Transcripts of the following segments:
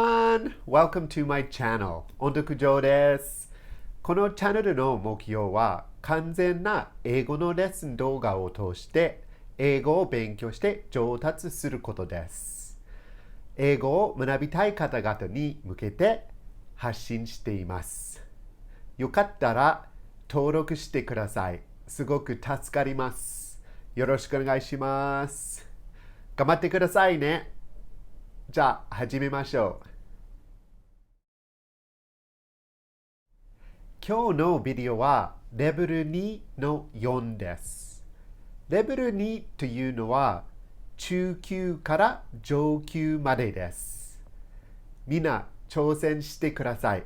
everyone! Welcome to my channel. 音読上です。このチャンネルの目標は完全な英語のレッスン動画を通して英語を勉強して上達することです。英語を学びたい方々に向けて発信しています。よかったら登録してください。すごく助かります。よろしくお願いします。頑張ってくださいね。じゃあ始めましょう。今日のビデオはレベル2の4です。レベル2というのは中級から上級までです。みんな挑戦してください。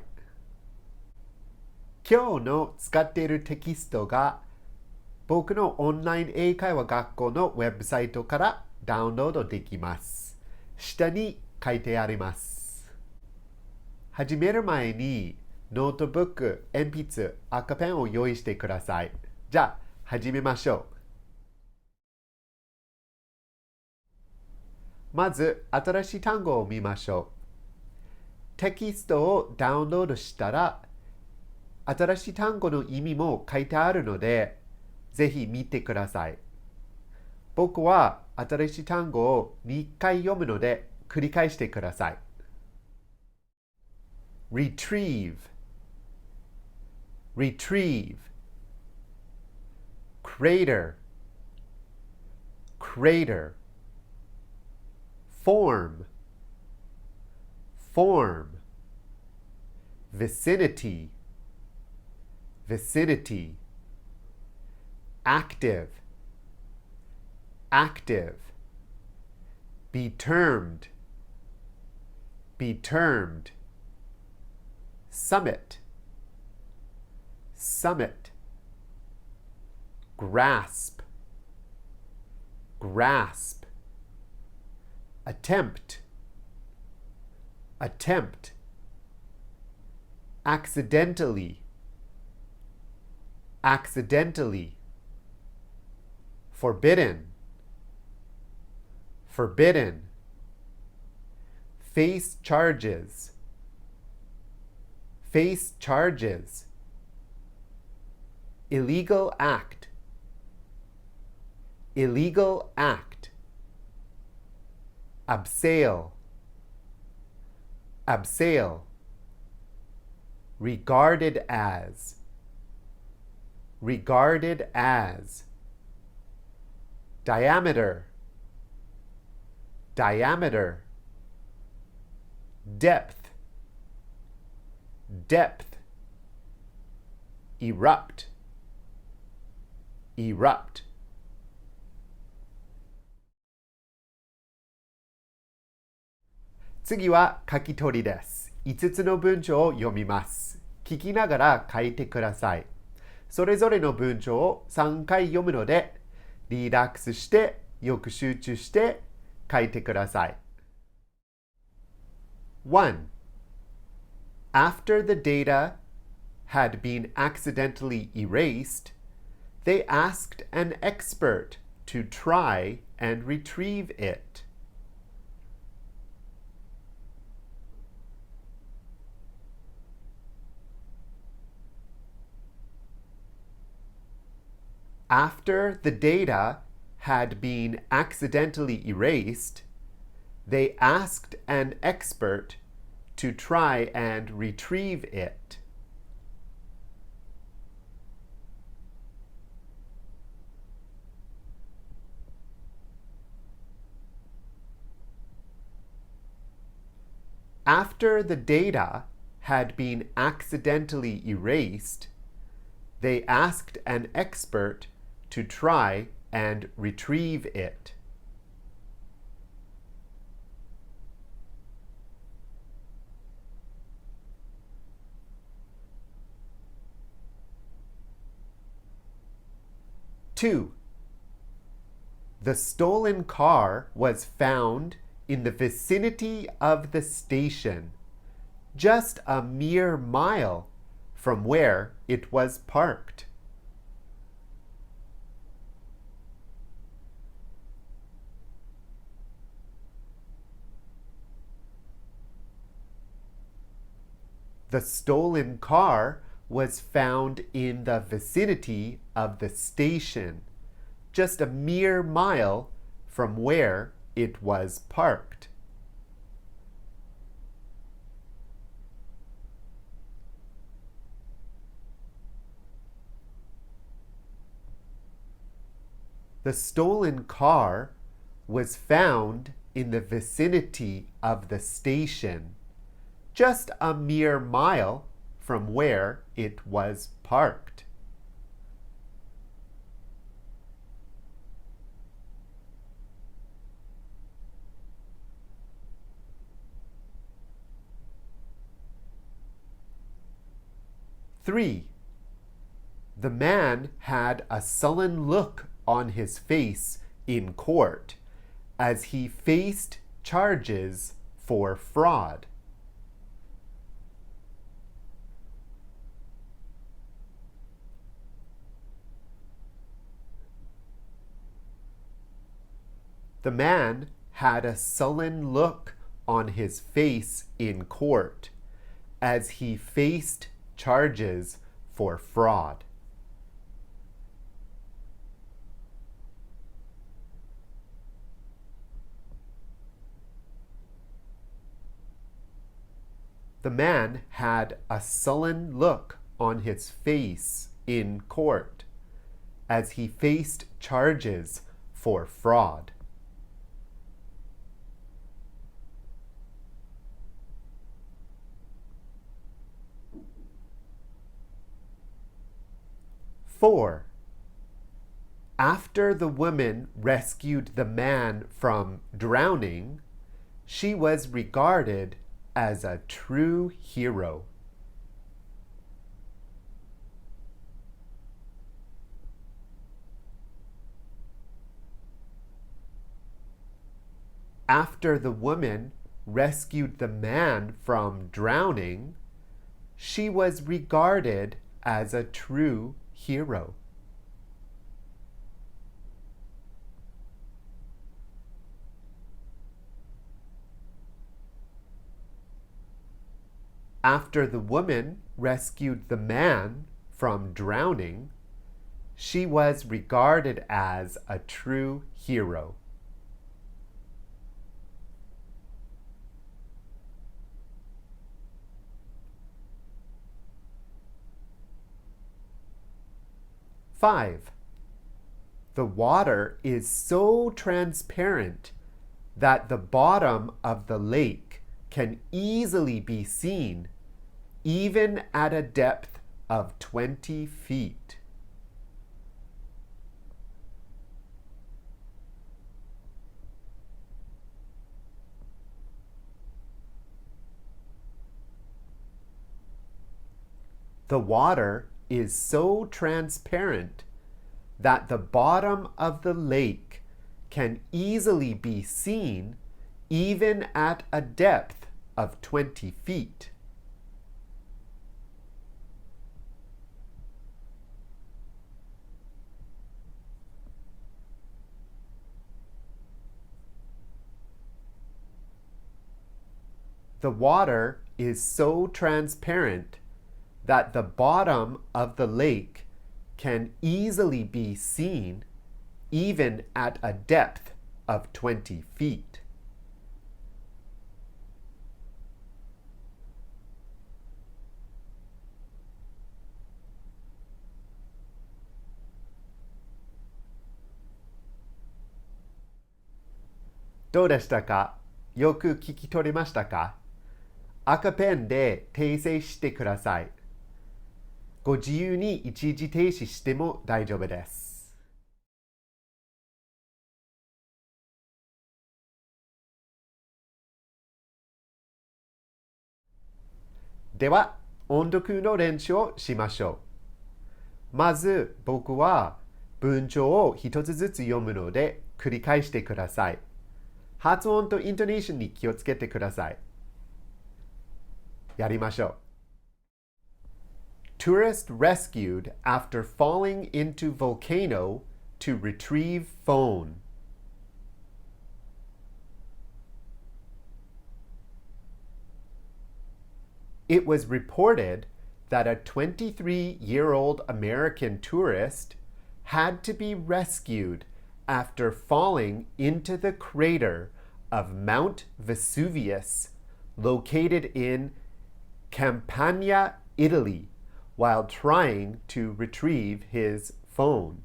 今日の使っているテキストが僕のオンライン英会話学校のウェブサイトからダウンロードできます。下に書いてあります。始める前にノートブック、鉛筆、赤ペンを用意してください。じゃあ始めましょう。まず新しい単語を見ましょう。テキストをダウンロードしたら新しい単語の意味も書いてあるのでぜひ見てください。僕は新しい単語を2回読むので繰り返してください。retrieve, retrieve, crater, crater, form, form, vicinity, vicinity, active, active, be termed, be termed, summit, summit, grasp, grasp, attempt, attempt, accidentally, accidentally, forbidden, forbidden, face charges, face charges, illegal act, illegal act, abseil, abseil, regarded as, regarded as, diameter, diameter, depth, depth, erupt, erupt. 次は書き取りです。5つの文章を読みます。聞きながら書いてください。それぞれの文章を3回読むので、リラックスしてよく集中して書いてください。1. After the data had been accidentally erased, they asked an expert to try and retrieve it. After the data had been accidentally erased, they asked an expert to try and retrieve it. 'After the data had been accidentally erased, they asked an expert to try and retrieve it. 2. The stolen car was found in the vicinity of the station, just a mere mile from where it was parked. The stolen car was found in the vicinity of the station, just a mere mile from where it was parked. The stolen car was found in the vicinity of the station, just a mere mile from where it was parked. Three. The man had a sullen look on his face in court as he faced charges for fraud. The man had a sullen look on his face in court as he faced charges for fraud. The man had a sullen look on his face in court as he faced charges for fraud. Four. After the woman rescued the man from drowning, she was regarded as a true hero. After the woman rescued the man from drowning, she was regarded as a true hero. After the woman rescued the man from drowning, she was regarded as a true hero. Five. The water is so transparent that the bottom of the lake can easily be seen, even at a depth of 20 feet. The water is so transparent that the bottom of the lake can easily be seen even at a depth of 20 feet. The water is so transparent that the bottom of the lake can easily be seen even at a depth of 20 feet.「どうでしたか？よく聞き取れましたか？赤ペンで訂正してください。ご自由に一時停止しても大丈夫です。では、音読の練習をしましょう。まず、僕は文章を一つずつ読むので繰り返してください。発音とイントネーションに気をつけてください。やりましょう。Tourist rescued after falling into volcano to retrieve phone. It was reported that a 23-year-old American tourist had to be rescued after falling into the crater of Mount Vesuvius, located in Campania, Italy, while trying to retrieve his phone.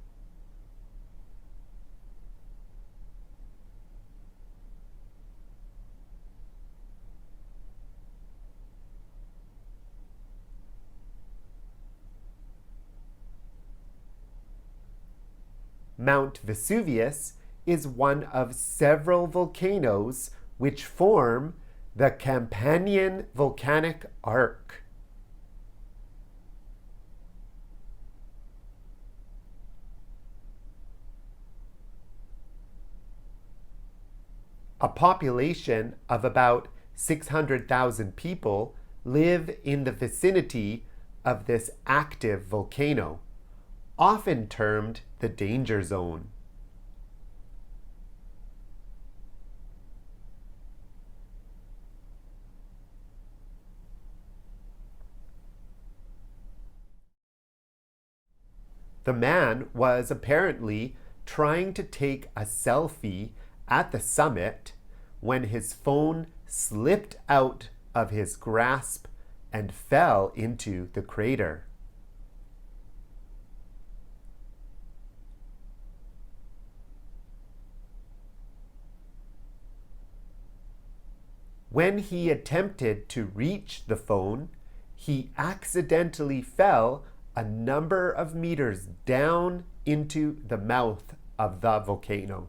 Mount Vesuvius is one of several volcanoes which form the Campanian volcanic arc. A population of about 600,000 people live in the vicinity of this active volcano, often termed the danger zone. The man was apparently trying to take a selfie at the summit when his phone slipped out of his grasp and fell into the crater. When he attempted to reach the phone, he accidentally fell a number of meters down into the mouth of the volcano.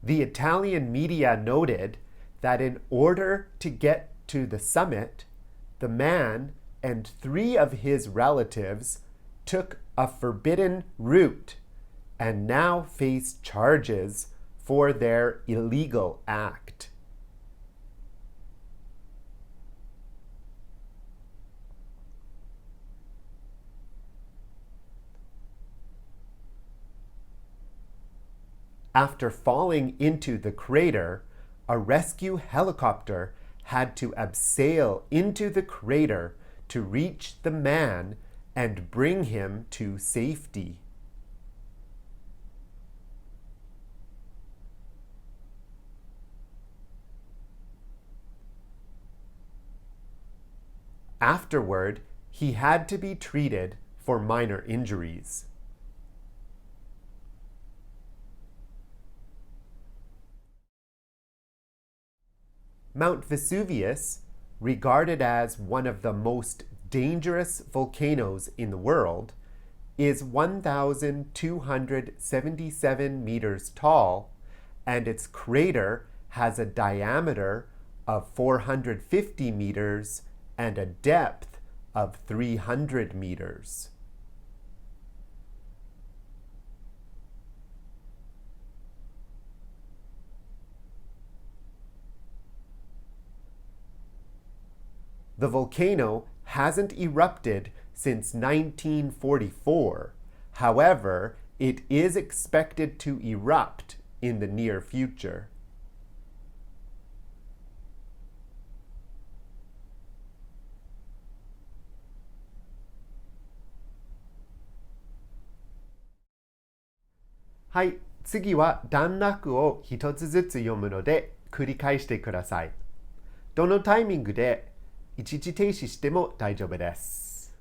The Italian media noted that in order to get to the summit, the man and 3 of his relatives took a forbidden route and now face charges for their illegal act. After falling into the crater, a rescue helicopter had to abseil into the crater to reach the man and bring him to safety. Afterward, he had to be treated for minor injuries. Mount Vesuvius, regarded as one of the most dangerous volcanoes in the world, is 1,277 meters tall, and its crater has a diameter of 450 meters and a depth of 300 meters. The volcano hasn't erupted since 1944. However, it is expected to erupt in the near future. Hi, 次は段落を一つずつ読むので繰り返してください。どのタイミングで一時停止しても大丈夫です。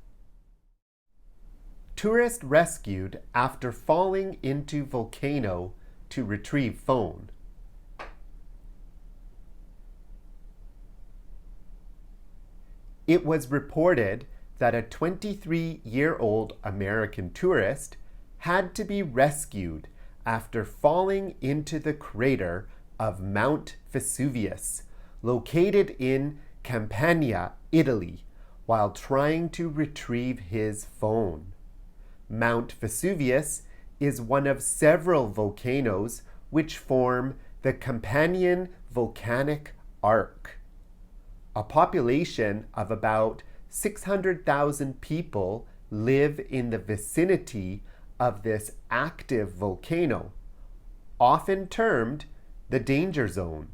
Tourist rescued after falling into volcano to retrieve phone. It was reported that a 23-year-old American tourist had to be rescued after falling into the crater of Mount Vesuvius, located in Campania, Italy, while trying to retrieve his phone. Mount Vesuvius is one of several volcanoes which form the Campanian volcanic arc. A population of about 600,000 people live in the vicinity of this active volcano, often termed the danger zone.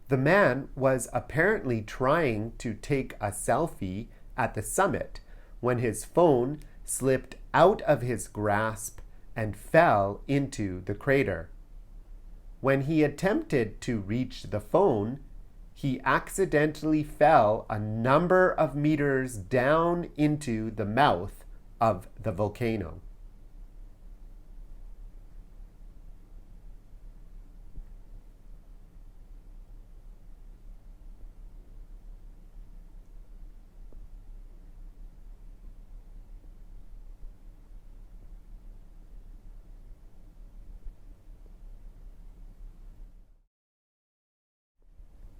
The man was apparently trying to take a selfie at the summit when his phone slipped out of his grasp and fell into the crater. When he attempted to reach the phone, he accidentally fell a number of meters down into the mouth of the volcano.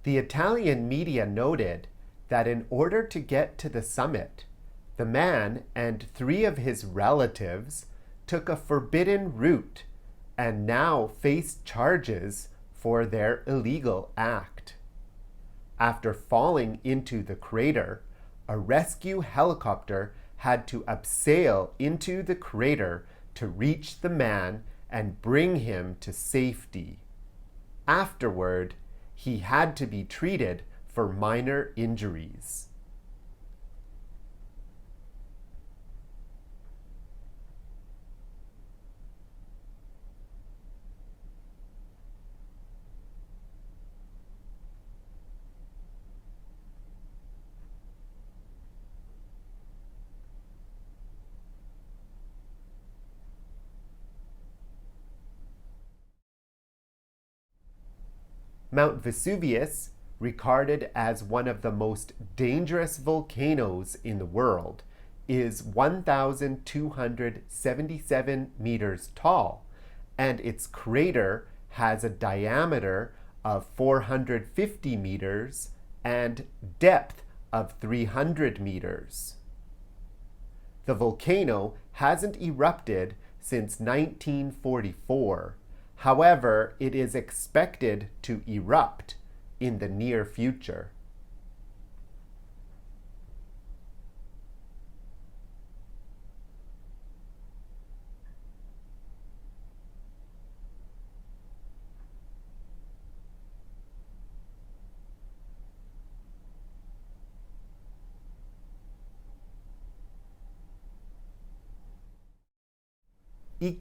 The Italian media noted that in order to get to the summit, the man and 3 of his relatives took a forbidden route and now faced charges for their illegal act. After falling into the crater, a rescue helicopter had to abseil into the crater to reach the man and bring him to safety. Afterward, he had to be treated for minor injuries. Mount Vesuvius, regarded as one of the most dangerous volcanoes in the world, is 1,277 meters tall, and its crater has a diameter of 450 meters and depth of 300 meters. The volcano hasn't erupted since 1944. However, it is expected to erupt in the near future.1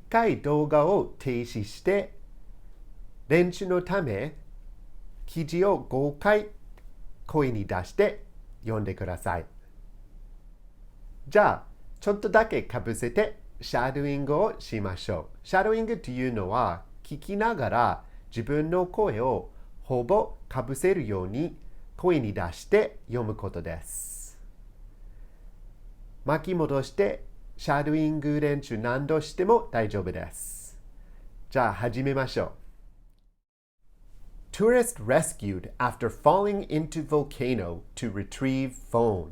回動画を停止して練習のため記事を5回声に出して読んでください。じゃあちょっとだけかぶせてシャドーイングをしましょう。シャドーイングというのは聞きながら自分の声をほぼかぶせるように声に出して読むことです。巻き戻してシャドーイング練習何度しても大丈夫です。じゃあ始めましょう。Tourist rescued after falling into volcano to retrieve phone.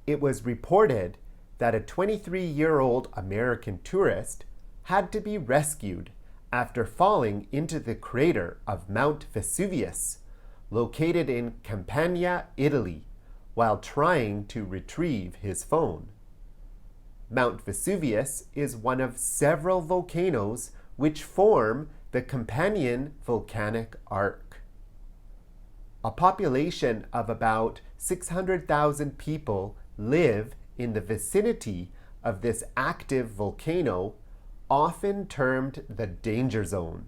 It was reported that a 23-year-old American tourist had to be rescued after falling into the crater of Mount Vesuvius, located in Campania, Italy, while trying to retrieve his phone. Mount Vesuvius is one of several volcanoes which form the Campanian volcanic arc. A population of about 600,000 people live in the vicinity of this active volcano, often termed the danger zone.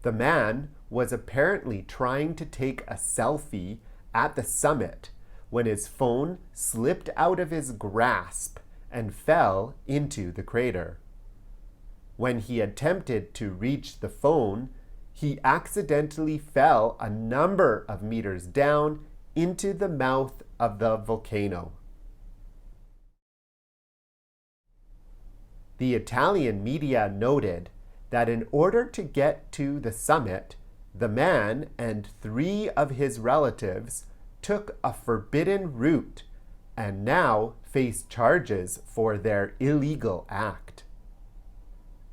The man was apparently trying to take a selfie at the summit when his phone slipped out of his grasp and fell into the crater. When he attempted to reach the phone, he accidentally fell a number of meters down into the mouth of the volcano. The Italian media noted that in order to get to the summit, the man and 3 of his relatives took a forbidden route and now face charges for their illegal act.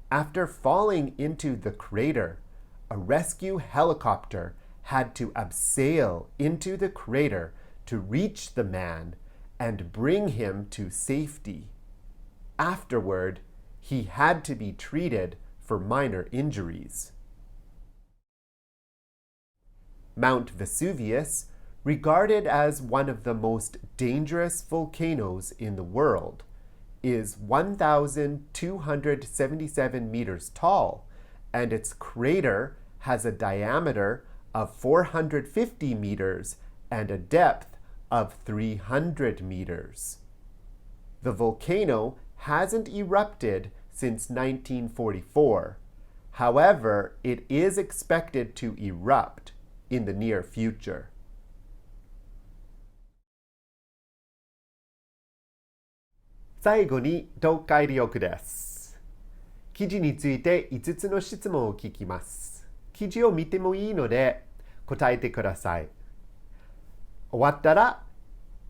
After falling into the crater, a rescue helicopter had to abseil into the crater to reach the man and bring him to safety. Afterward, he had to be treated for minor injuries. Mount Vesuvius, regarded as one of the most dangerous volcanoes in the world, is 1,277 meters tall, and its crater has a diameter of 450 meters and a depth of 300 meters. The volcano hasn't erupted since 1944. However, it is expected to erupt in the near future. 最後に読解力です。記事について5つの質問を聞きます。記事を見てもいいので答えてください。終わったら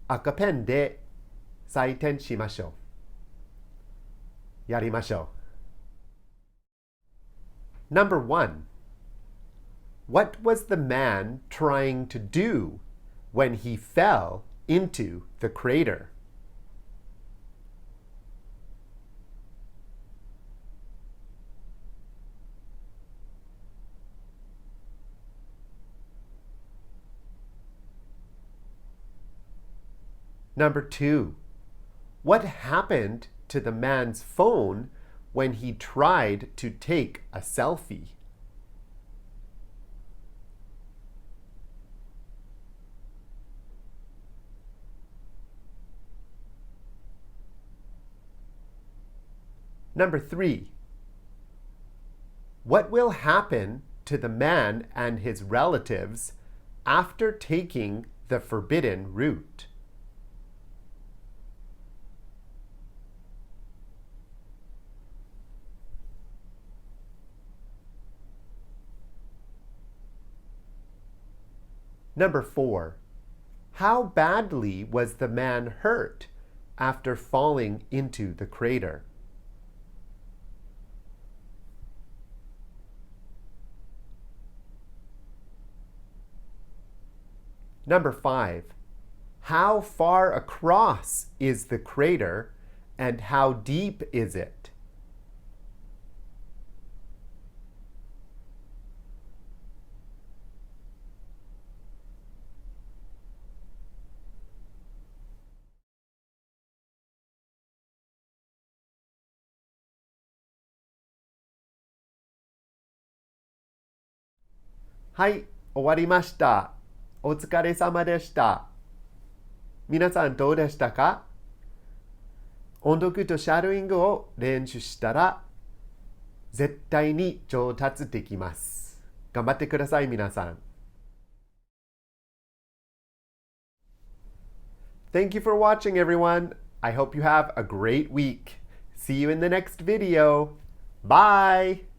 赤ペンで採点しましょう。やりましょう。Number 1. What was the man trying to do when he fell into the crater? Number 2. What happened to the man's phone when he tried to take a selfie? Number 3. What will happen to the man and his relatives after taking the forbidden route? Number 4. How badly was the man hurt after falling into the crater? Number 5. How far across is the crater and how deep is it? Hi, 終わりました。お疲れ様でした。皆さんどうでしたか？音読とシャドーイングを練習したら絶対に上達できます。頑張ってください、皆さん。Thank you for watching, everyone. I hope you have a great week. See you in the next video. Bye!